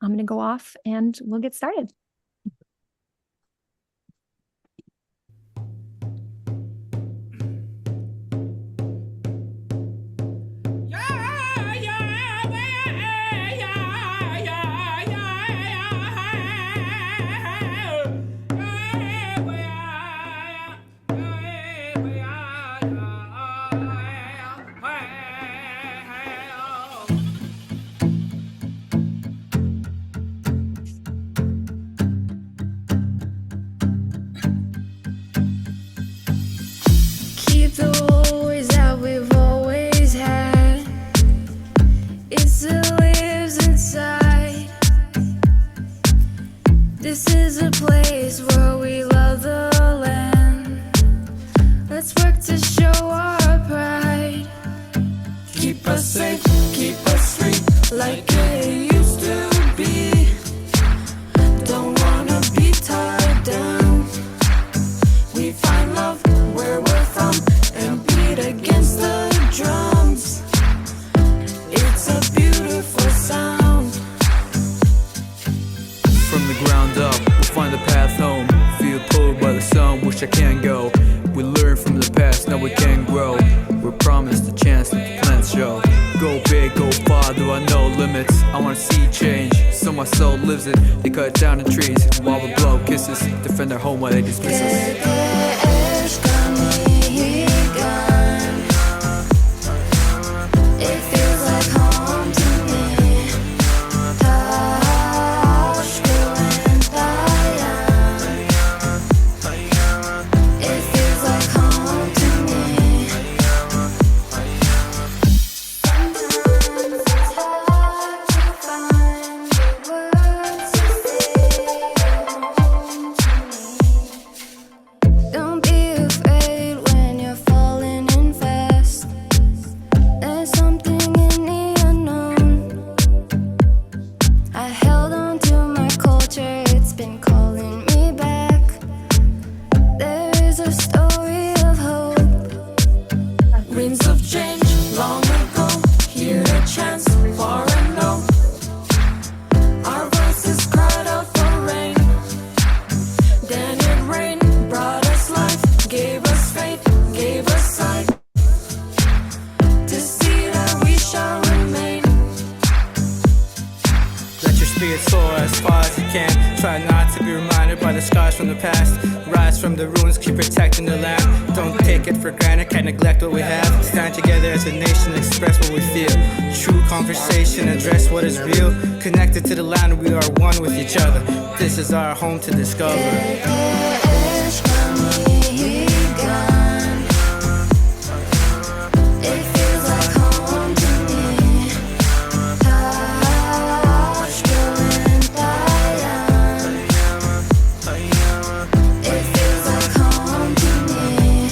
I'm going to go off and we'll get started. Keep the always that we've always had. It still lives inside. This is a place where we love the land. Let's work to show our pride. Keep us safe, keep us free, like it used to be. Don't wanna be tied down. We find love where we're from and beat against the drums. It's a beautiful sound. From the ground up, we'll find the path home. Feel pulled by the sun, wish I can go. We learn from the past, now we can grow. We're promised a chance that the plans show. Go big, go far, there are no limits. I wanna see change, so my soul lives it. They cut down the trees, while we blow kisses. Defend our home while they dismiss us. It feels like home to me. It feels like home to me. Sometimes it's hard to find the words to say home to me. Don't be afraid when you're falling in fast. There's something in the unknown. I held on to my culture, it's been calling me back. There is a story of hope. Winds of change long ago, hear a chance far and low. Our voices cried out for rain. Then it rained, brought us life, gave us faith, gave us sight. To see that we shall remain. Let your spirit soar as far as you can. Try not to be reminded by the scars from the past. Rise from the ruins, keep protecting the land. Don't take it for granted, can't neglect what we have. Stand together as a nation, express what we feel. True conversation, address what is real. Connected to the land, we are one with each other. This is our home to discover. It feels like home to me. It feels like home to me.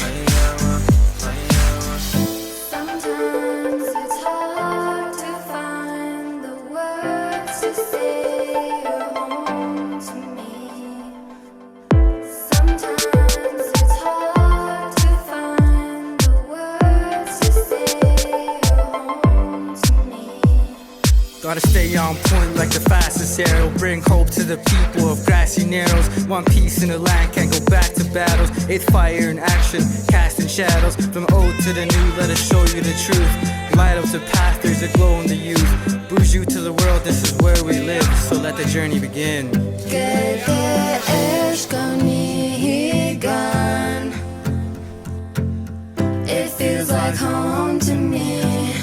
Sometimes it's hard to find the words to say you're home to me. Sometimes it's hard to find the words to say you're home to me. Gotta stay on point like the fastest arrow. Bring hope to the people of grassy narrows. One piece in the land, can't go back to battles. It's fire in action, casting shadows. From old to the new, let us show you the truth. Light up the path, there's a glow in the youth. Boost you to the world, this is where we live. So let the journey begin. It feels like home to me.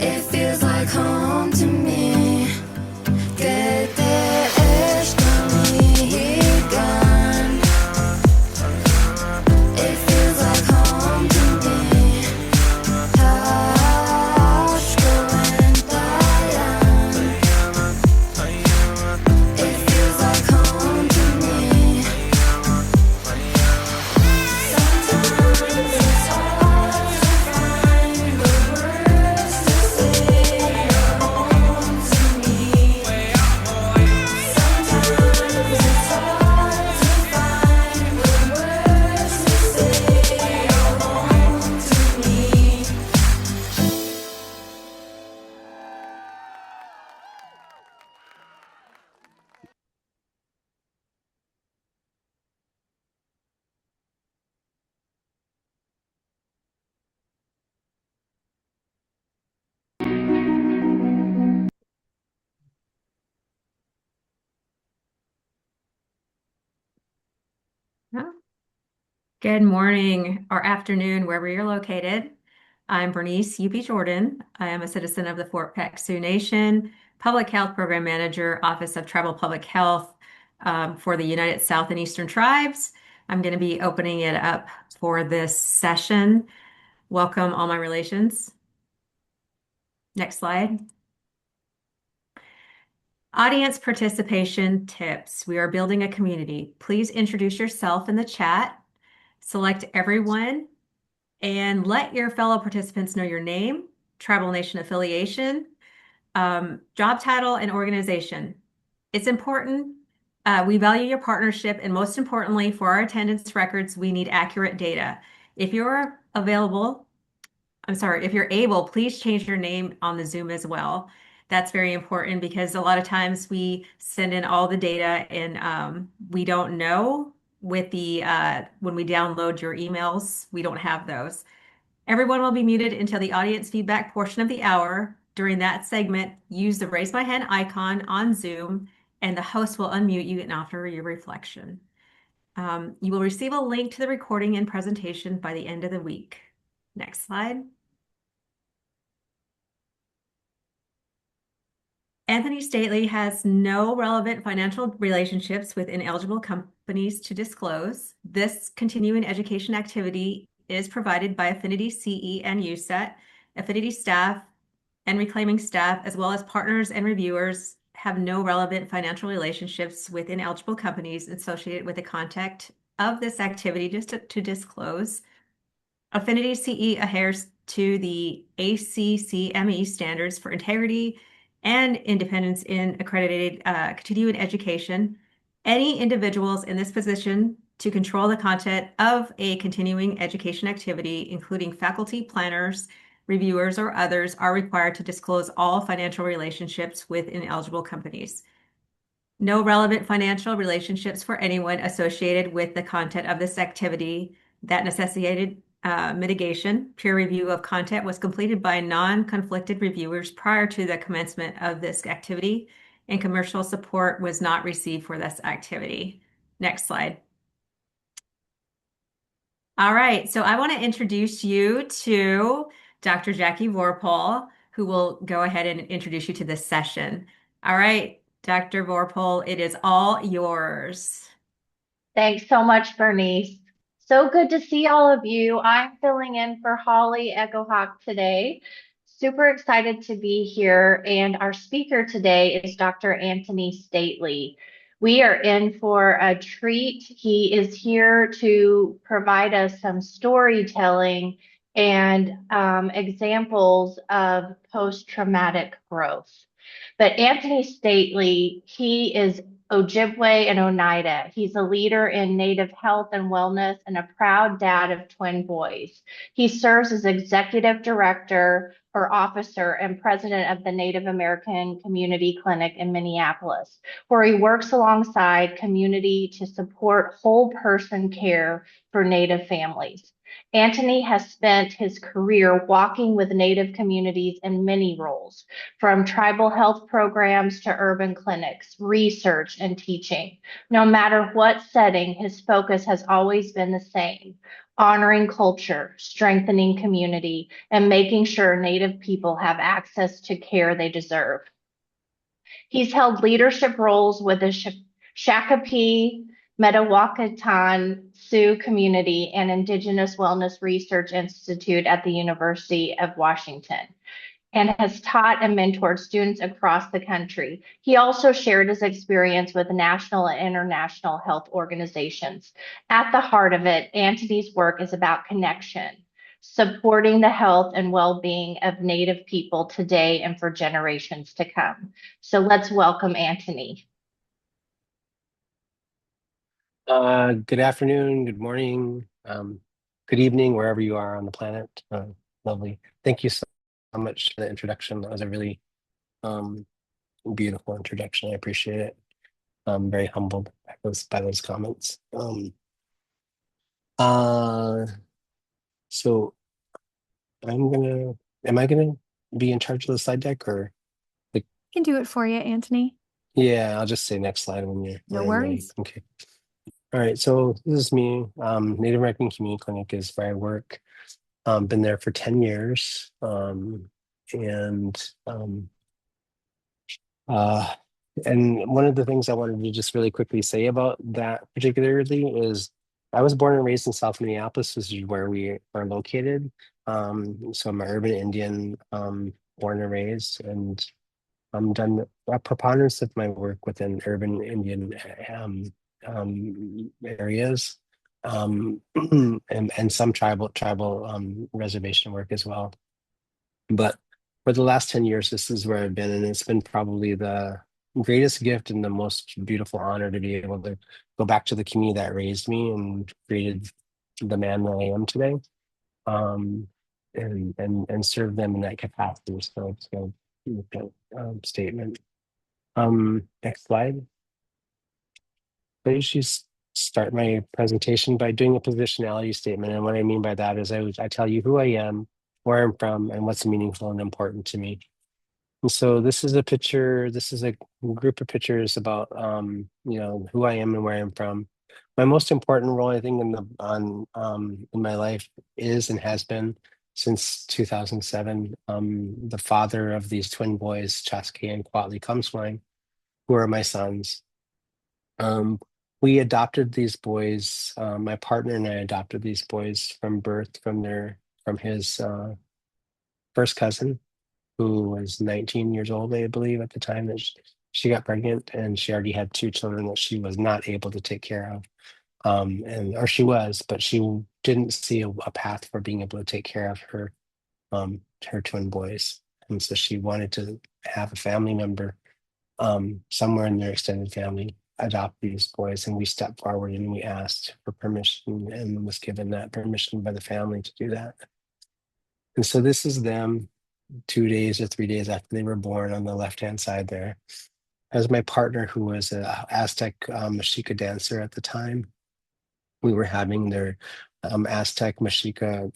It feels like home to me. It feels like home to me. Good morning or afternoon, wherever you're located. I'm Bernice UB Jordan. I am a citizen of the Fort Peck Sioux Nation, Public Health Program Manager, Office of Tribal Public Health for the United South and Eastern Tribes. I'm going to be opening it up for this session. Welcome, all my relations. Next slide. Audience participation tips. We are building a community. Please introduce yourself in the chat. Select everyone and let your fellow participants know your name, tribal nation affiliation, job title, and organization. It's important. We value your partnership, and most importantly, for our attendance records, we need accurate data. If you're available, if you're able, please change your name on the Zoom as well. That's very important because a lot of times we send in all the data and we don't know with the when we download your emails, we don't have those. Everyone will be muted until the audience feedback portion of the hour. During that segment, use the raise my hand icon on Zoom and the host will unmute you and offer your reflection. You will receive a link to the recording and presentation by the end of the week. Next slide. Anthony Stately has no relevant financial relationships with ineligible companies to disclose. This continuing education activity is provided by Affinity CE and USET. Affinity staff and reclaiming staff, as well as partners and reviewers, have no relevant financial relationships with ineligible companies associated with the content of this activity, just to disclose. Affinity CE adheres to the ACCME standards for integrity and independence in accredited continuing education. Any individuals in this position to control the content of a continuing education activity, including faculty, planners, reviewers, or others, are required to disclose all financial relationships with ineligible companies. No relevant financial relationships for anyone associated with the content of this activity that necessitated mitigation. Peer review of content was completed by non-conflicted reviewers prior to the commencement of this activity, and commercial support was not received for this activity. Next slide. All right, so I want to introduce you to Dr. Jackie Vorpal, who will go ahead and introduce you to this session. All right, Dr. Vorpal, it is all yours. Thanks so much, Bernice. So good to see all of you. I'm filling in for Holly Echohawk today. Super excited to be here. And our speaker today is Dr. Anthony Stately. We are in for a treat. He is here to provide us some storytelling and examples of post-traumatic growth. But Anthony Stately, he is Ojibwe and Oneida. He's a leader in Native health and wellness and a proud dad of twin boys. He serves as executive director or officer and president of the Native American Community Clinic in Minneapolis, where he works alongside community to support whole person care for Native families. Anthony has spent his career walking with Native communities in many roles, from tribal health programs to urban clinics, research, and teaching. No matter what setting, his focus has always been the same: honoring culture, strengthening community, and making sure Native people have access to care they deserve. He's held leadership roles with the Shakopee, Metawakan Sioux Community and Indigenous Wellness Research Institute at the University of Washington, and has taught and mentored students across the country. He also shared his experience with national and international health organizations. At the heart of it, Anthony's work is about connection, supporting the health and well-being of Native people today and for generations to come. So let's welcome Anthony. Good afternoon, good morning, good evening, wherever you are on the planet. Lovely. Thank you so much for the introduction. That was a really beautiful introduction. I appreciate it. I'm very humbled by those comments. So am I gonna be in charge of the slide deck or I can do it for you, Anthony. yeah, I'll just say next slide when No I'm ready. worries. Okay. All right, so this is me. Native American Community Clinic is where I work. Been there for 10 years. And uh, and one of the things I wanted to just really quickly say about that particularly is I was born and raised in South Minneapolis, which is where we are located. So I'm an urban Indian, born and raised, and I'm done a preponderance of my work within urban Indian areas, and some tribal reservation work as well. But for the last 10 years, this is where I've been, and it's been probably the greatest gift and the most beautiful honor to be able to go back to the community that raised me and created the man that I am today, um, and serve them in that capacity. So it's a statement. Next slide. I usually start my presentation by doing a positionality statement, and what I mean by that is I tell you who I am, where I'm from, and what's meaningful and important to me. And so this is a picture, this is a group of pictures about who I am and where I'm from. My most important role, I think, in my life is and has been since 2007, the father of these twin boys, Chaske and Kwatli Kamswang, who are my sons. Um, we adopted these boys, my partner and I adopted these boys from birth from his first cousin, who was 19 years old, I believe, at the time that she got pregnant, and she already had two children that she was not able to take care of. And or she was, but she didn't see a path for being able to take care of her twin boys. And so she wanted to have a family member, somewhere in their extended family, adopt these boys. And we stepped forward and we asked for permission and was given that permission by the family to do that. And so this is them 2 days or 3 days after they were born on the left-hand side there. As my partner, who was a Aztec Mexica dancer at the time, we were having their Aztec Mexica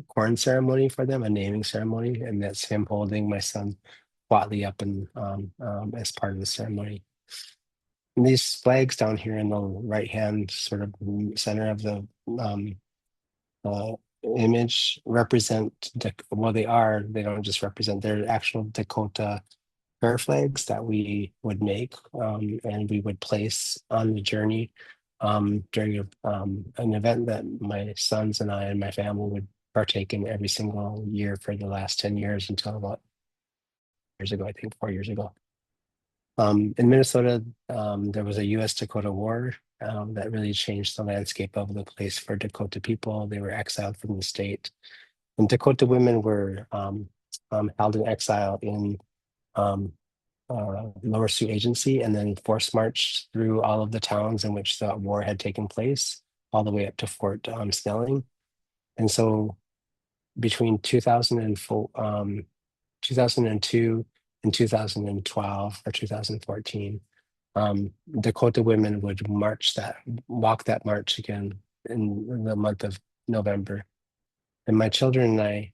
corn ceremony for them, a naming ceremony, and that's him holding my son Watley up and as part of the ceremony. And these flags down here in the right-hand sort of center of the uh, image represent, well, they don't just represent, they're actual Dakota prayer flags that we would make, and we would place on the journey during an event that my sons and I and my family would partake in every single year for the last 10 years until about years ago, I think 4 years ago. In Minnesota, there was a US Dakota War that really changed the landscape of the place for Dakota people. They were exiled from the state. And Dakota women were held in exile in um, Lower Sioux Agency and then force marched through all of the towns in which the war had taken place, all the way up to Fort Snelling. And so between 2002 and 2012 or 2014, Dakota women would walk that march again in the month of November. And my children and I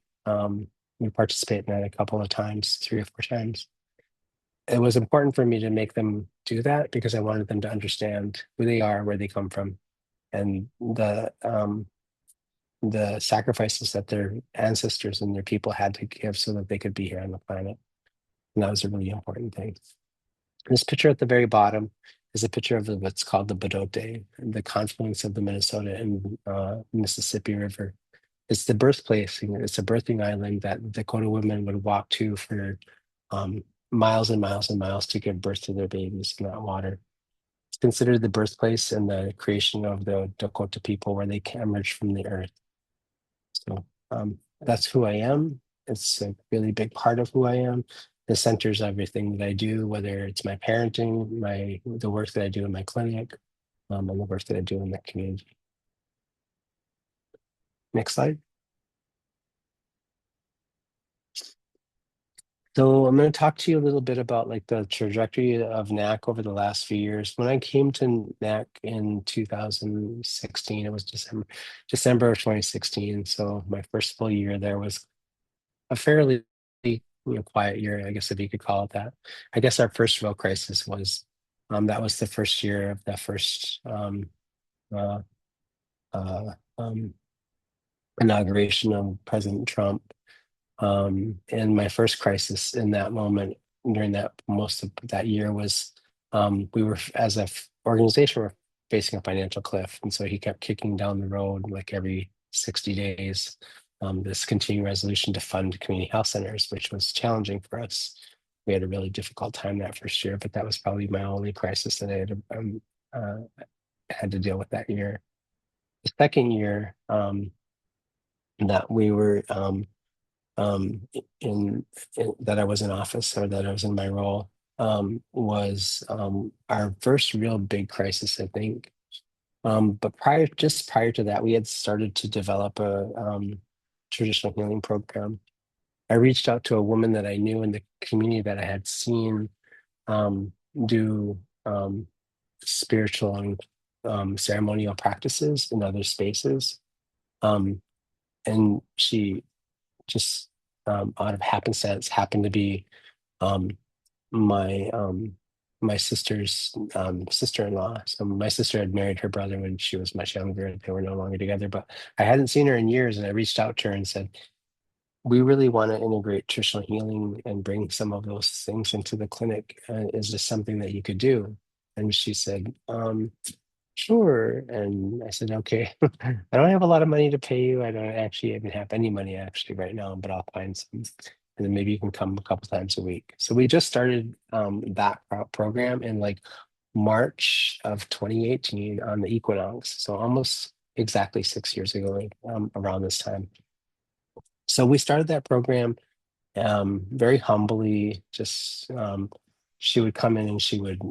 would participate in that a couple of times, 3 or 4 times. It was important for me to make them do that because I wanted them to understand who they are, where they come from, and the sacrifices that their ancestors and their people had to give so that they could be here on the planet. And that was a really important thing. This picture at the very bottom is a picture of what's called the Bedote, the confluence of the Minnesota and Mississippi River. It's the birthplace. It's a birthing island that Dakota women would walk to for miles and miles and miles to give birth to their babies in that water. It's considered the birthplace and the creation of the Dakota people, where they emerged from the earth. So that's who I am. It's a really big part of who I am. It centers everything that I do, whether it's my parenting, the work that I do in my clinic, and the work that I do in the community. Next slide. So I'm going to talk to you a little bit about like the trajectory of NAC over the last few years. When I came to NAC in 2016, it was December of 2016. So my first full year there was a fairly quiet year, I guess, if you could call it that. I guess our first real crisis was that was the first year of the first uh, uh, um, inauguration of President Trump. And my first crisis in that moment during that most of that year was we were as a organization were facing a financial cliff, and so he kept kicking down the road like every 60 days this continuing resolution to fund community health centers, which was challenging for us. We had a really difficult time that first year, but that was probably my only crisis that uh, had to deal with that year. The second year that we were um, in, that I was in office or that I was in my role was our first real big crisis, I think. But just prior to that, we had started to develop a traditional healing program. I reached out to a woman that I knew in the community that I had seen do spiritual and ceremonial practices in other spaces. Um, and she just out of happenstance happened to be um, my my sister's sister-in-law. So my sister had married her brother when she was much younger, and they were no longer together. But I hadn't seen her in years, and I reached out to her and said, "We really want to integrate traditional healing and bring some of those things into the clinic. Is this something that you could do?" And she said, sure. And I said, okay, I don't have a lot of money to pay you. I don't actually even have any money actually right now, but I'll find some. And then maybe you can come a couple times a week. So we just started that program in like March of 2018 on the equinox. So almost exactly 6 years ago, around this time. So we started that program very humbly. Just she would come in and she would,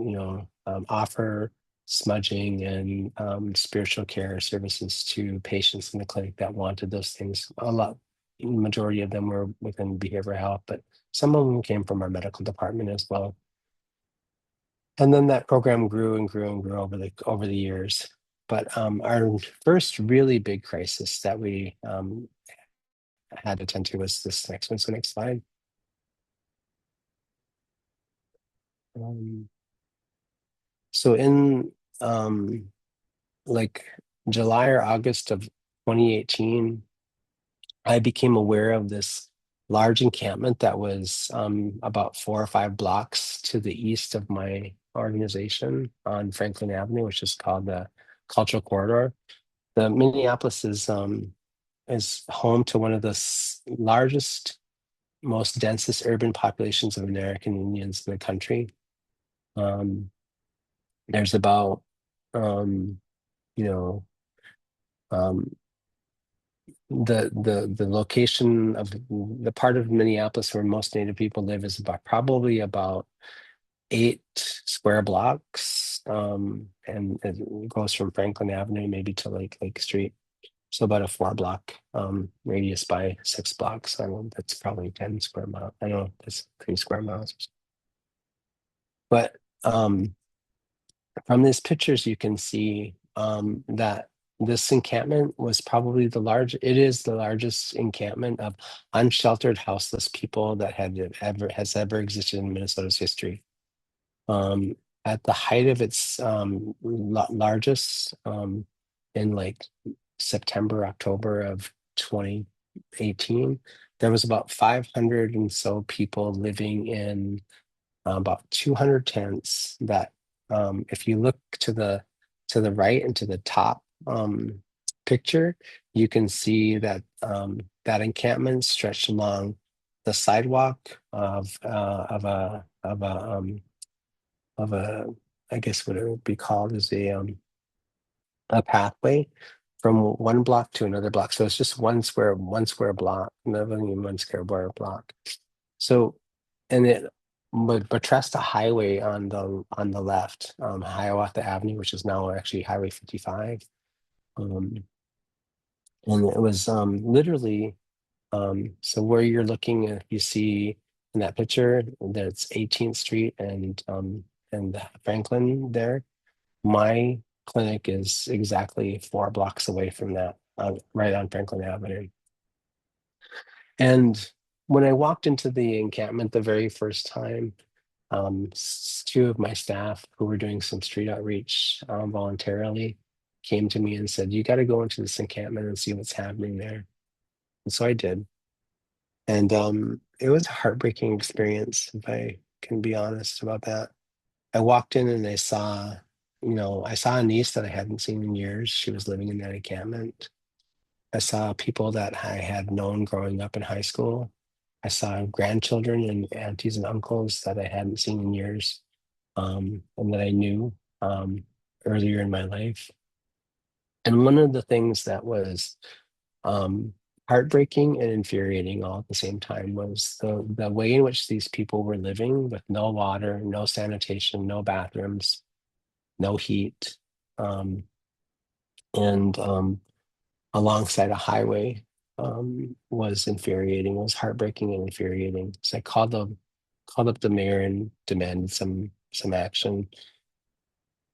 offer smudging and spiritual care services to patients in the clinic that wanted those things. A lot, majority of them were within behavioral health, but some of them came from our medical department as well. And then that program grew and grew and grew over the years. But our first really big crisis that we had to attend to was this next one. So next slide. Um, so in like July or August of 2018, I became aware of this large encampment that was about 4 or 5 blocks to the east of my organization on Franklin Avenue, which is called the Cultural Corridor. The Minneapolis is home to one of the largest, most densest urban populations of American Indians in the country. There's about um, you know um, the location of the part of Minneapolis where most Native people live is probably about 8 square blocks, and it goes from Franklin Avenue maybe to Lake Street. So about a 4 block radius by 6 blocks. I don't know, that's probably 10 square miles. I know that's 3 square miles. But from these pictures, you can see that this encampment was probably it is the largest encampment of unsheltered, houseless people that has ever existed in Minnesota's history. At the height of its largest in like September, October of 2018, there was about 500 and so people living in about 200 tents that if you look to the right and to the top picture, you can see that that encampment stretched along the sidewalk of a I guess what it would be called is a pathway from one block to another block. So it's just one square block, not even 1 square block. So, and it would buttress the highway on the left, Hiawatha Avenue, which is now actually Highway 55. Um, and it was literally so where you're looking, if you see in that picture, that's 18th Street and Franklin there. My clinic is exactly 4 blocks away from that, right on Franklin Avenue. And when I walked into the encampment the very first time, two of my staff who were doing some street outreach voluntarily came to me and said, "You got to go into this encampment and see what's happening there." And so I did. And it was a heartbreaking experience, if I can be honest about that. I walked in and I saw a niece that I hadn't seen in years. She was living in that encampment. I saw people that I had known growing up in high school. I saw grandchildren and aunties and uncles that I hadn't seen in years, and that I knew um, earlier in my life. And one of the things that was um, heartbreaking and infuriating all at the same time was the way in which these people were living with no water, no sanitation, no bathrooms, no heat, um, and alongside a highway was infuriating. It was heartbreaking and infuriating. So I called up the mayor and demanded some action.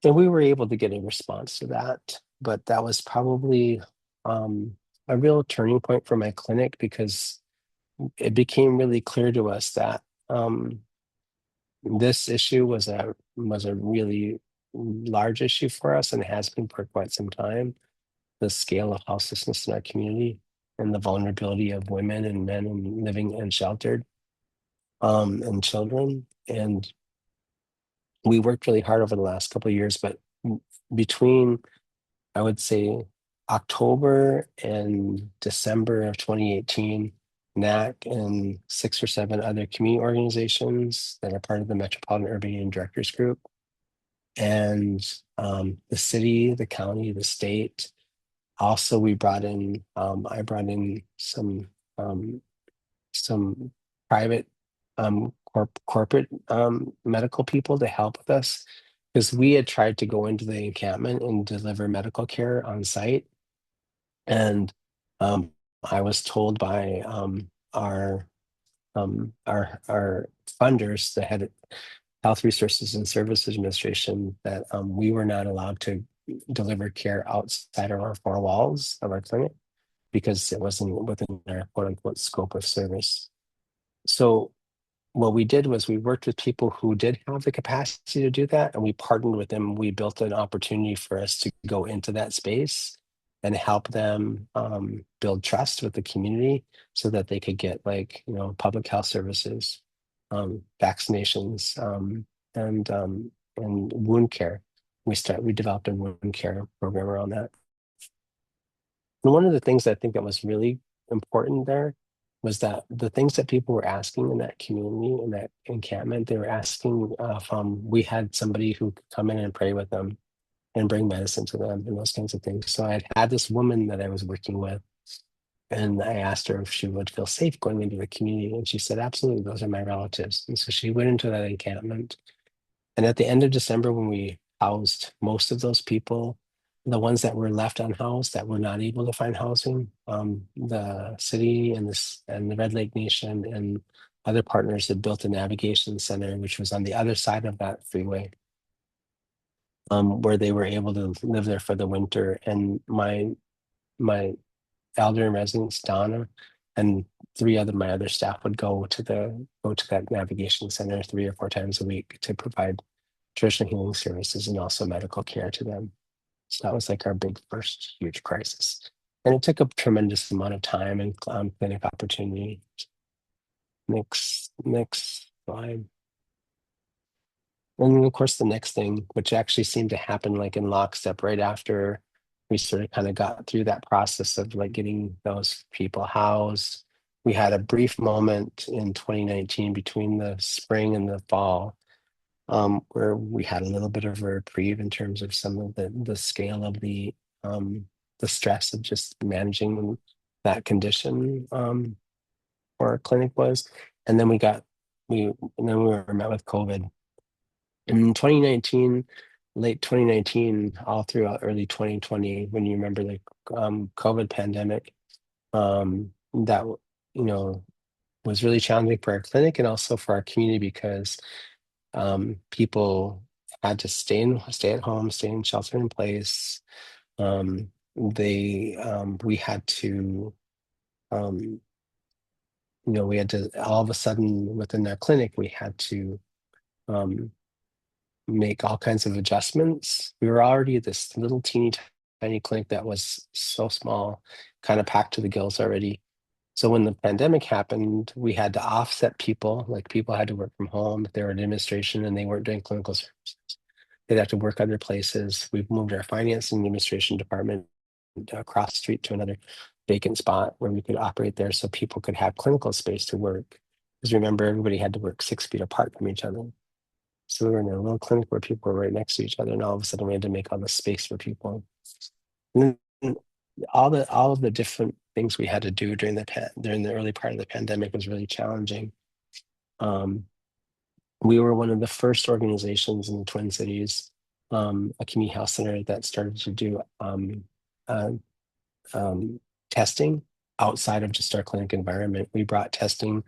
And we were able to get a response to that. But that was probably a real turning point for my clinic because it became really clear to us that this issue was a really large issue for us and has been for quite some time. The scale of houselessness in our community and the vulnerability of women and men and living unsheltered and children. And we worked really hard over the last couple of years, but between, I would say, October and December of 2018, NAC and 6 or 7 other community organizations that are part of the Metropolitan Urban Union Directors Group, and the city, the county, the state. Also, I brought in some private corporate medical people to help with us because we had tried to go into the encampment and deliver medical care on site. And I was told by our funders, the head of Health Resources and Services Administration, that we were not allowed to deliver care outside of our 4 walls of our clinic because it wasn't within our quote unquote scope of service. So what we did was we worked with people who did have the capacity to do that, and we partnered with them. We built an opportunity for us to go into that space and help them build trust with the community so that they could get public health services, vaccinations, and wound care. We developed a wound care program around that. And one of the things I think that was really important there was that the things that people were asking in that community, in that encampment, they were asking we had somebody who could come in and pray with them and bring medicine to them and those kinds of things. So I had this woman that I was working with, and I asked her if she would feel safe going into the community. And she said, absolutely, those are my relatives. And so she went into that encampment. And at the end of December, when we housed most of those people, the ones that were left unhoused that were not able to find housing, the city and the Red Lake Nation and other partners had built a navigation center, which was on the other side of that freeway, where they were able to live there for the winter. And my elder in residence, Donna, and my other staff would go to that navigation center 3 or 4 times a week to provide traditional healing services and also medical care to them. So that was like our big first huge crisis. And it took a tremendous amount of time and clinic opportunity. Next slide. And then of course the next thing, which actually seemed to happen like in lockstep right after we sort of kind of got through that process of like getting those people housed. We had a brief moment in 2019 between the spring and the fall where we had a little bit of a reprieve in terms of some of the scale of the stress of just managing that condition where our clinic was. And then we were met with COVID. In 2019, late 2019, all throughout early 2020, when you remember the COVID pandemic, that was really challenging for our clinic and also for our community because people had to stay at home, stay in shelter in place. We had to all of a sudden within our clinic we had to make all kinds of adjustments. We were already this little teeny tiny clinic that was so small, kind of packed to the gills already. So when the pandemic happened, we had to offset people, like people had to work from home if they were in administration and they weren't doing clinical services. They'd have to work other places. We've moved our finance and administration department across the street to another vacant spot where we could operate there so people could have clinical space to work. Because remember, everybody had to work 6 feet apart from each other. So we were in a little clinic where people were right next to each other, and all of a sudden we had to make all the space for people. And then all of the different things we had to do during the early part of the pandemic was really challenging. Um, we were one of the first organizations in the Twin Cities, a community health center that started to do uh, testing outside of just our clinic environment. We brought testing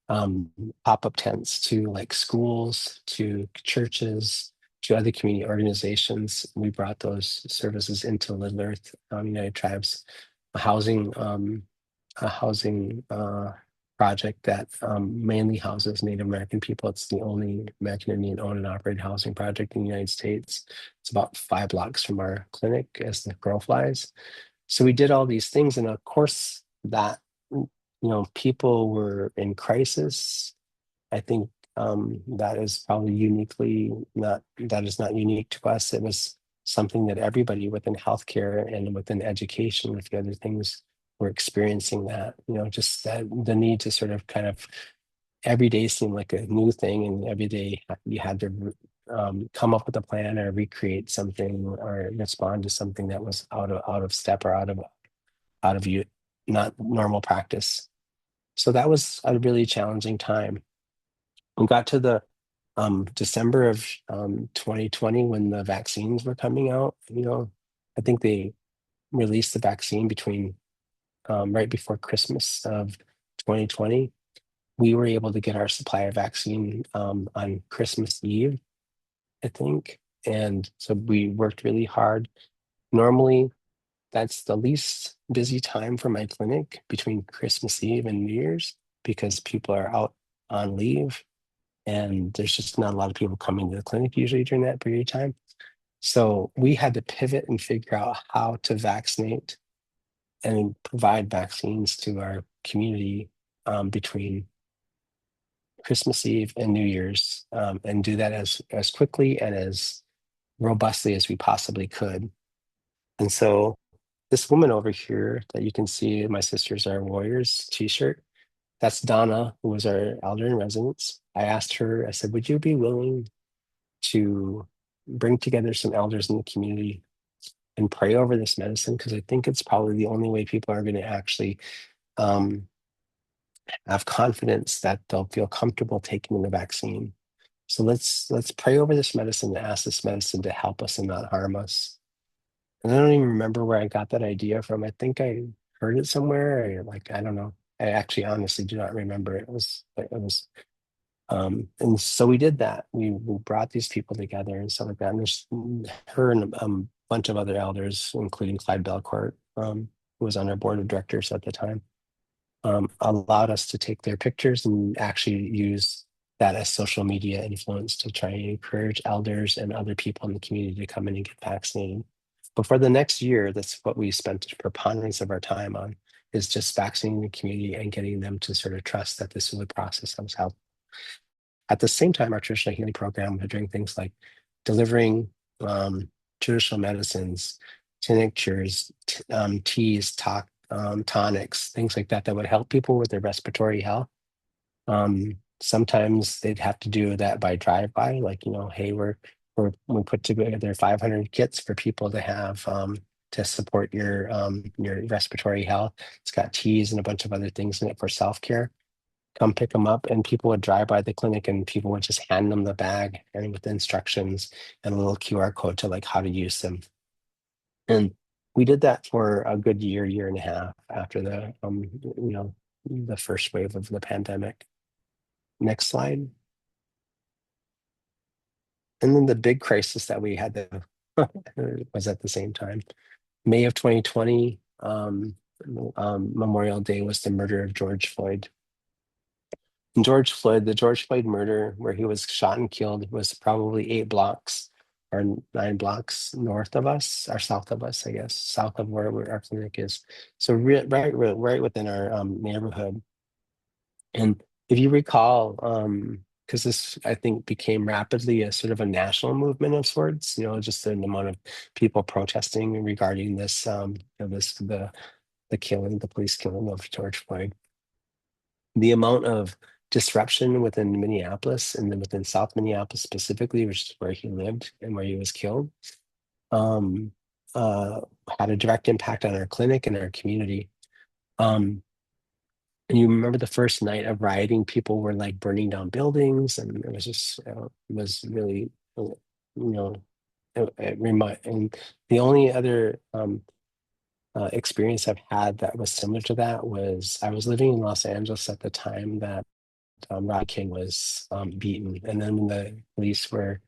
pop-up tents to like schools, to churches, to other community organizations. We brought those services into Little Earth, United Tribes, a housing project that mainly houses Native American people. It's the only American Indian owned and operated housing project in the United States. It's about 5 blocks from our clinic as the crow flies. So we did all these things, and of course that people were in crisis. I think that is probably that is not unique to us. It was something that everybody within healthcare and within education, with the other things, were experiencing. That just that the need to sort of kind of every day seemed like a new thing, and every day you had to come up with a plan or recreate something or respond to something that was out of step or out of you not normal practice. So that was a really challenging time. We got to the December of 2020 when the vaccines were coming out. I think they released the vaccine between right before Christmas of 2020. We were able to get our supply of vaccine on Christmas Eve, I think. And so we worked really hard. Normally, that's the least busy time for my clinic, between Christmas Eve and New Year's, because people are out on leave and there's just not a lot of people coming to the clinic usually during that period of time. So we had to pivot and figure out how to vaccinate and provide vaccines to our community between Christmas Eve and New Year's, and do that as quickly and as robustly as we possibly could. And so this woman over here that you can see, My Sisters Are Warriors t-shirt, that's Donna, who was our elder in residence. I asked her, I said, would you be willing to bring together some elders in the community and pray over this medicine? Because I think it's probably the only way people are going to actually have confidence that they'll feel comfortable taking the vaccine. So let's pray over this medicine and ask this medicine to help us and not harm us. And I don't even remember where I got that idea from. I think I heard it somewhere, or like, I don't know. I actually honestly do not remember. And so we did that. We brought these people together and stuff like that. And there's her and a bunch of other elders, including Clyde Belcourt, who was on our board of directors at the time, allowed us to take their pictures and actually use that as social media influence to try and encourage elders and other people in the community to come in and get vaccinated. But for the next year, that's what we spent a preponderance of our time on, is just vaccinating the community and getting them to sort of trust that this is a process that was helpful. At the same time, our traditional healing program was doing things like delivering traditional medicines, tinctures, teas, tonics, things like that would help people with their respiratory health. Sometimes they'd have to do that by drive-by, like, hey, we put together 500 kits for people to have to support your respiratory health. It's got teas and a bunch of other things in it for self-care. Come pick them up, and people would drive by the clinic and people would just hand them the bag and with instructions and a little QR code to like how to use them. And we did that for a good year and a half after the first wave of the pandemic. Next slide. And then the big crisis that we had was at the same time. May of 2020, Memorial Day, was the murder of George Floyd. And the George Floyd murder, where he was shot and killed, was probably 8 blocks or 9 blocks north of us, or south of us, I guess, south of where our clinic is. So right within our neighborhood. And if you recall, because this I think became rapidly a sort of a national movement of sorts, just an amount of people protesting regarding this, the killing, the police killing of George Floyd. The amount of disruption within Minneapolis and then within South Minneapolis specifically, which is where he lived and where he was killed, um, uh, had a direct impact on our clinic and our community. Um, and you remember the first night of rioting, people were like burning down buildings, and it was just, it was really, you know, and the only other experience I've had that was similar to that was I was living in Los Angeles at the time that Rodney King was beaten, and then when the police were,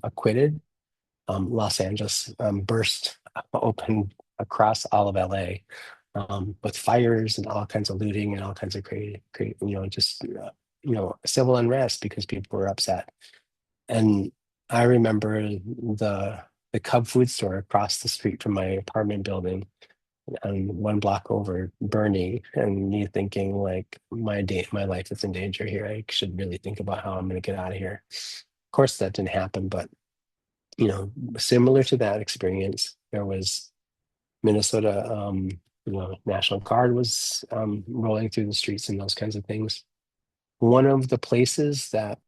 acquitted, Los Angeles burst open across all of LA, with fires and all kinds of looting and all kinds of just civil unrest because people were upset. And I remember the Cub food store across the street from my apartment building and 1 block over burning, and me thinking like my life is in danger here. I should really think about how I'm going to get out of here. Of course, that didn't happen, but similar to that experience, there was Minnesota, National Guard was rolling through the streets and those kinds of things. One of the places that,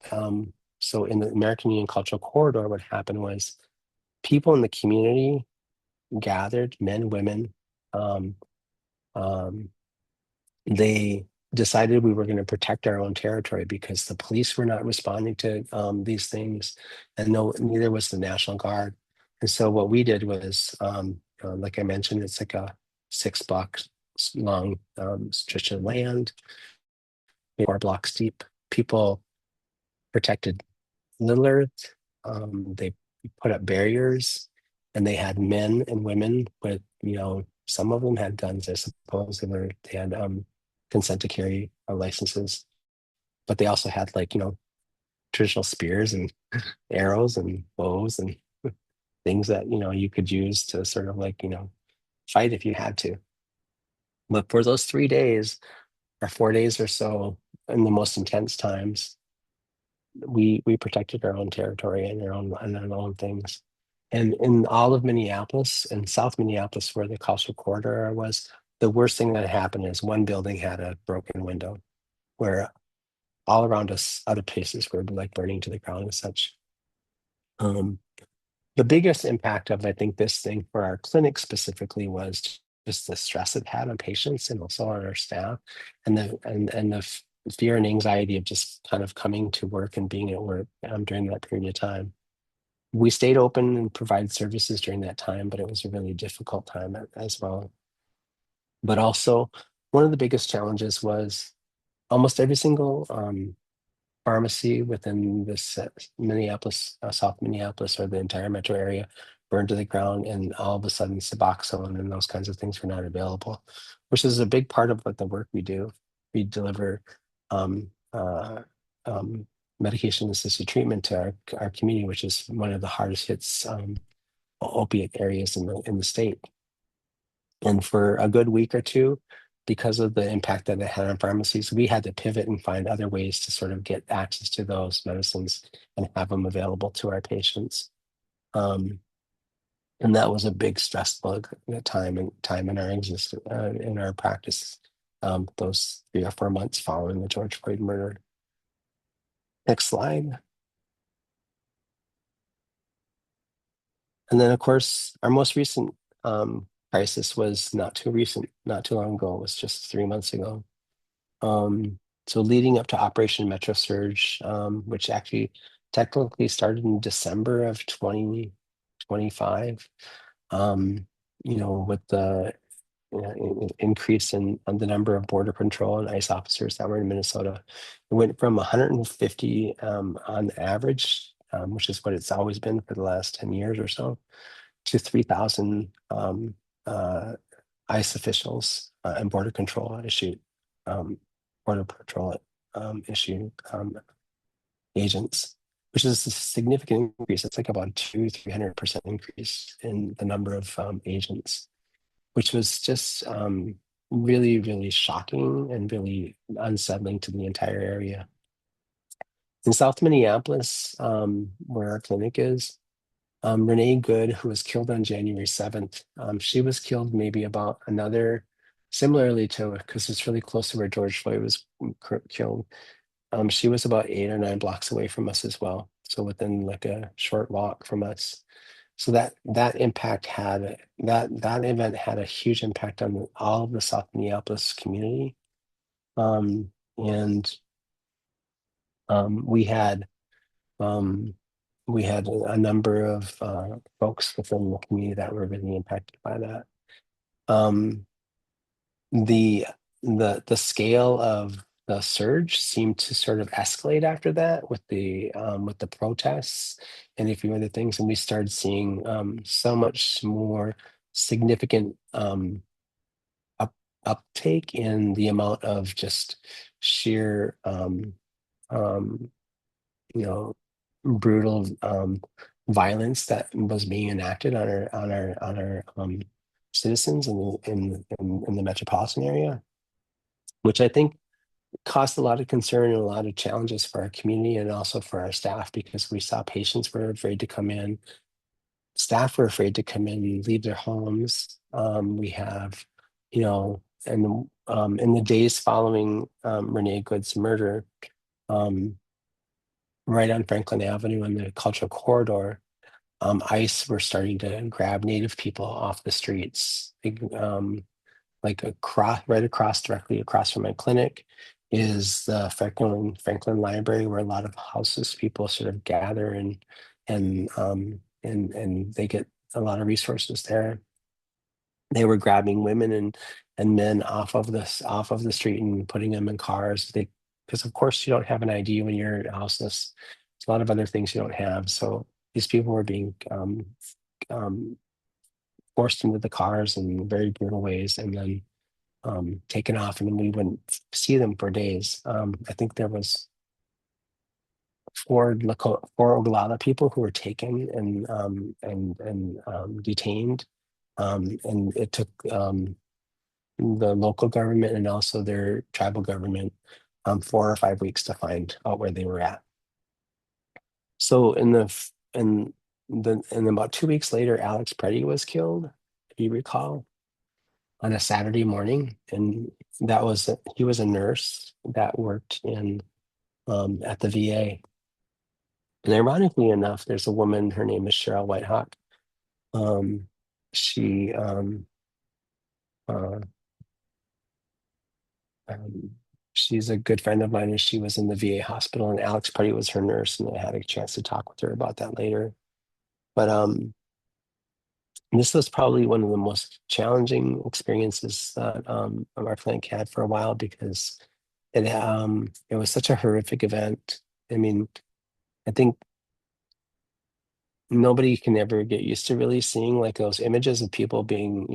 so in the American Indian Cultural Corridor, what happened was people in the community gathered, men, women. Um, um, they decided we were going to protect our own territory because the police were not responding to these things, and no, neither was the National Guard. And so what we did was, like I mentioned, it's like a 6 block long stretch of land, 4 blocks deep. People protected Little Earth. They put up barriers, and they had men and women with, some of them had guns, I suppose. They had consent to carry licenses, but they also had like, traditional spears and arrows and bows and things that, you could use to sort of like, fight if you had to. But for those 3 days or 4 days or so, in the most intense times, we protected our own territory and our own things. And in all of Minneapolis and South Minneapolis, where the Coastal Corridor was, the worst thing that happened is one building had a broken window, where all around us, other places were like burning to the ground and such. Um, the biggest impact of, I think, this thing for our clinic specifically was just the stress it had on patients and also on our staff, and the fear and anxiety of just kind of coming to work and being at work during that period of time. We stayed open and provided services during that time, but it was a really difficult time as well. But also, one of the biggest challenges was almost every single pharmacy within this Minneapolis, South Minneapolis, or the entire metro area burned to the ground, and all of a sudden Suboxone and those kinds of things were not available, which is a big part of what the work we do. We deliver um, uh, um, medication-assisted treatment to our community, which is one of the hardest hits opiate areas in the state. And for a good week or two, because of the impact that it had on pharmacies, we had to pivot and find other ways to sort of get access to those medicines and have them available to our patients. And that was a big stress bug at time in our existence, in our practice, those 3 or 4 months following the George Floyd murder. Next slide. And then, of course, our most recent crisis was not too recent, not too long ago. It was just 3 months ago. So leading up to Operation Metro Surge, which actually technically started in December of 2025, with the increase in the number of border patrol and ICE officers that were in Minnesota, it went from 150 on average, which is what it's always been for the last 10 years or so, to 3,000 ICE officials and border control issued border patrol issue agents. which is a significant increase. It's like about 300% increase in the number of agents, which was just really, really shocking and really unsettling to the entire area. In South Minneapolis, where our clinic is, Renee Good, who was killed on January 7th, she was killed maybe about another, similarly to, because it's really close to where George Floyd was killed. She was about 8 or 9 blocks away from us as well. So within like a short walk from us. So that impact had that event had a huge impact on all of the South Minneapolis community. And we had um, we had a number of folks within the community that were really impacted by that. Um, the the scale of the surge seemed to sort of escalate after that with the protests and a few other things, and we started seeing so much more significant uptake in the amount of just sheer um, you know, brutal violence that was being enacted on our citizens in the metropolitan area, which I think caused a lot of concern and a lot of challenges for our community and also for our staff, because we saw patients were afraid to come in, staff were afraid to come in and leave their homes. We have, and in the days following Renee Good's murder, um, right on Franklin Avenue in the Cultural Corridor, ICE were starting to grab Native people off the streets. Like right across, directly across from my clinic, is the Franklin Library, where a lot of houseless people sort of gather and they get a lot of resources there. They were grabbing women and men off of the street and putting them in cars. Because of course you don't have an ID when you're houseless. There's a lot of other things you don't have. So these people were being um, forced into the cars in very brutal ways, and then taken off, and then we wouldn't see them for days. I think there was four Oglala people who were taken and detained, and it took the local government and also their tribal government 4 or 5 weeks to find out where they were at. So in about 2 weeks later, Alex Preddy was killed, if you recall, on a Saturday morning, and he was a nurse that worked in at the VA. And ironically enough, there's a woman, her name is Cheryl Whitehawk. She uh, um, she's a good friend of mine, and she was in the VA hospital, and Alex Preddy was her nurse, and I had a chance to talk with her about that later. But this was probably one of the most challenging experiences that our clinic had for a while, because it was such a horrific event. I mean, I think nobody can ever get used to really seeing like those images of people being,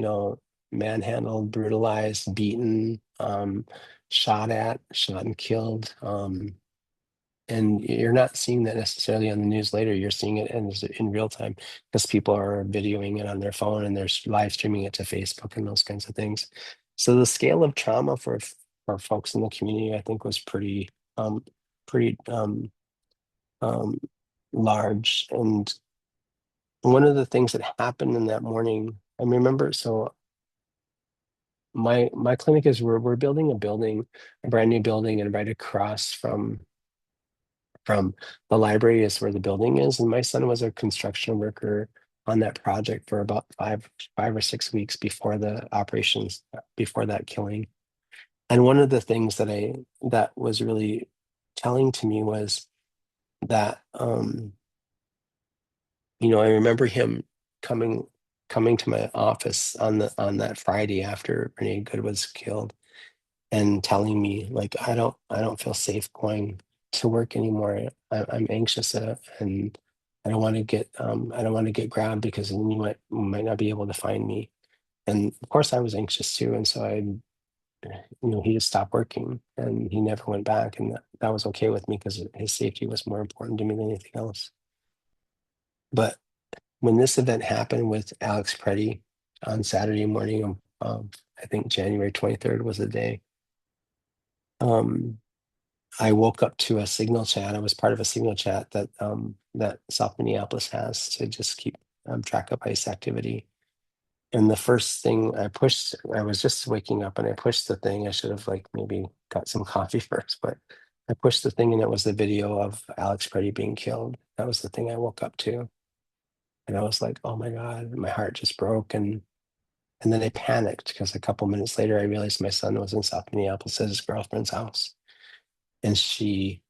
manhandled, brutalized, beaten, shot and killed. And you're not seeing that necessarily on the news later. You're seeing it in real time, because people are videoing it on their phone and they're live streaming it to Facebook and those kinds of things. So the scale of trauma for folks in the community, I think, was pretty um, large. And one of the things that happened in that morning, I remember, so my clinic is we're building a brand new building, and right across from the library is where the building is. And my son was a construction worker on that project for about 5 or 6 weeks before the operations, before that killing. And one of the things that was really telling to me was that I remember him coming coming to my office on that Friday after Renee Good was killed, and telling me, like, I don't feel safe going to work anymore. I'm anxious, and I don't want to get grabbed, because then you might not be able to find me. And of course I was anxious too. And so he just stopped working and he never went back. And that was okay with me because his safety was more important to me than anything else. But when this event happened with Alex Preddy on Saturday morning, I think January 23rd was the day. I woke up to a signal chat. I was part of a signal chat that South Minneapolis has to just keep track of ICE activity. And the first thing I was just waking up and I pushed the thing. I should have like maybe got some coffee first, but I pushed the thing and it was the video of Alex Preddy being killed. That was the thing I woke up to. And I was like, oh my God, my heart just broke. And then I panicked because a couple minutes later I realized my son was in South Minneapolis at his girlfriend's house. And she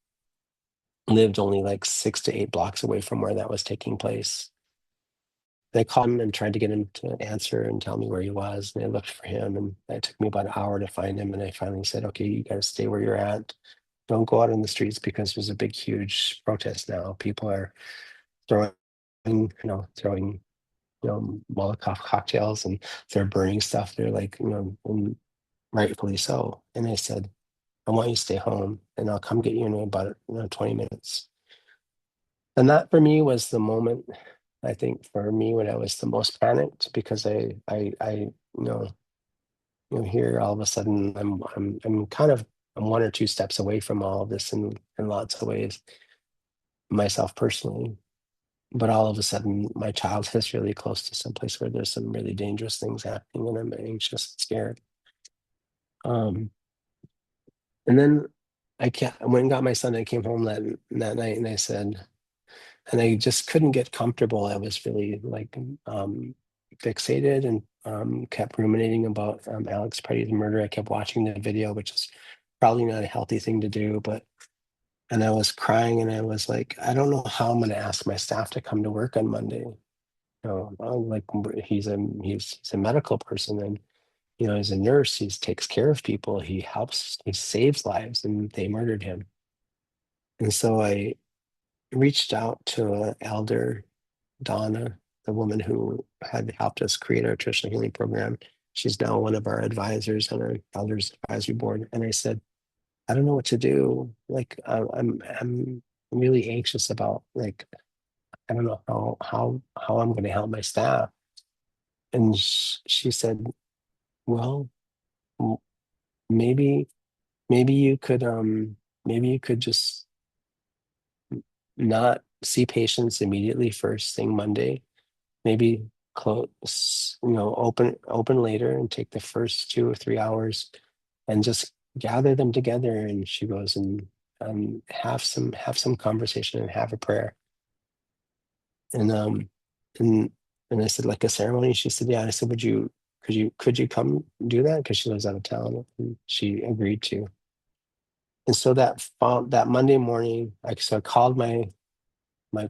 lived only like 6 to 8 blocks away from where that was taking place. They called him and tried to get him to answer and tell me where he was. And I looked for him, and it took me about an hour to find him. And I finally said, "Okay, you got to stay where you're at. Don't go out in the streets because there's a big, huge protest now. People are throwing, throwing, Molotov cocktails, and they're burning stuff. They're like, and rightfully so." And I said, "I want you to stay home, and I'll come get you in about 20 minutes." And that for me was the moment, I think, for me when I was the most panicked because here all of a sudden I'm 1 or 2 steps away from all of this in lots of ways, myself personally. But all of a sudden, my child is really close to someplace where there's some really dangerous things happening, and I'm anxious and scared. And then I went and got my son. I came home that night, and I said, and I just couldn't get comfortable. I was really like fixated and kept ruminating about Alex Preddy's murder. I kept watching the video, which is probably not a healthy thing to do, and I was crying and I was like, I don't know how I'm going to ask my staff to come to work on Monday. Like he's a medical person, and he's a nurse. He takes care of people. He saves lives, and they murdered him. And so I reached out to Elder Donna, the woman who had helped us create our traditional healing program. She's now one of our advisors on our elders advisory board. And I said, I don't know what to do. Like, I'm really anxious about, like, I don't know how I'm going to help my staff. And she said, well, maybe maybe you could just not see patients immediately first thing Monday. Maybe close, open later and take the first 2 or 3 hours and just gather them together. And she goes and have some conversation and have a prayer. And and and I said, like a ceremony. She said, yeah. And I said, could you come do that? Because she lives out of town. And she agreed to. And so that Monday morning, I called my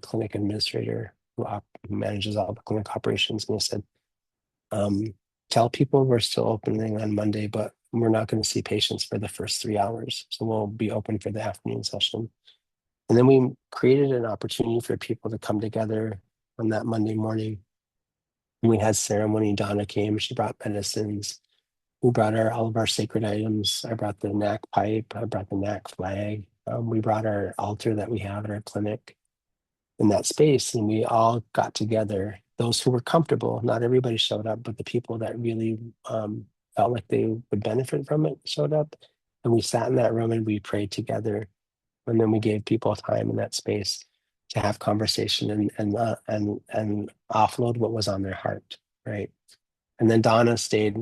clinic administrator who manages all the clinic operations, and I said, tell people we're still opening on Monday, but we're not going to see patients for the first 3 hours. So we'll be open for the afternoon session. And then we created an opportunity for people to come together on that Monday morning. And we had ceremony. Donna came, she brought medicines. We brought all of our sacred items. I brought the knack pipe. I brought the knack flag. We brought our altar that we have at our clinic in that space, and we all got together. Those who were comfortable, not everybody showed up, but the people that really felt like they would benefit from it showed up. And we sat in that room and we prayed together. And then we gave people time in that space to have conversation and offload what was on their heart, right? And then Donna stayed